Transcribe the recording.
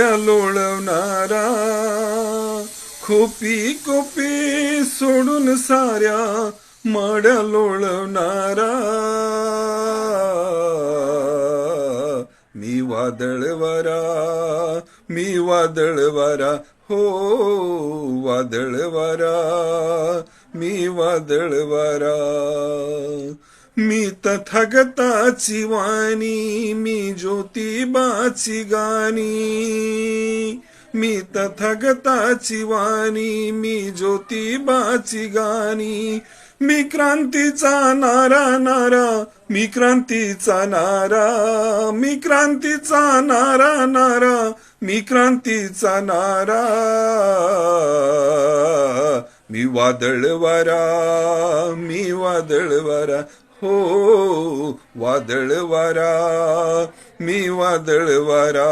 लोळवणारा खोपी copy सोडून साऱ्या माड्या लोळवणारा मी वादळवारा मी वादळवारा हो वादळवारा मी वादळवारा मी तथागताची वाणी मी ज्योतिबाची गाणी मी तथागताची वाणी मी ज्योतिबाची गाणी मी क्रांतीचा नारा नारा मी क्रांतीचा नारा मी क्रांतीचा नारा नारा मी क्रांतीचा नारा मी वादळवारा मी वादळवारा हो वादळवारा मी वादळवारा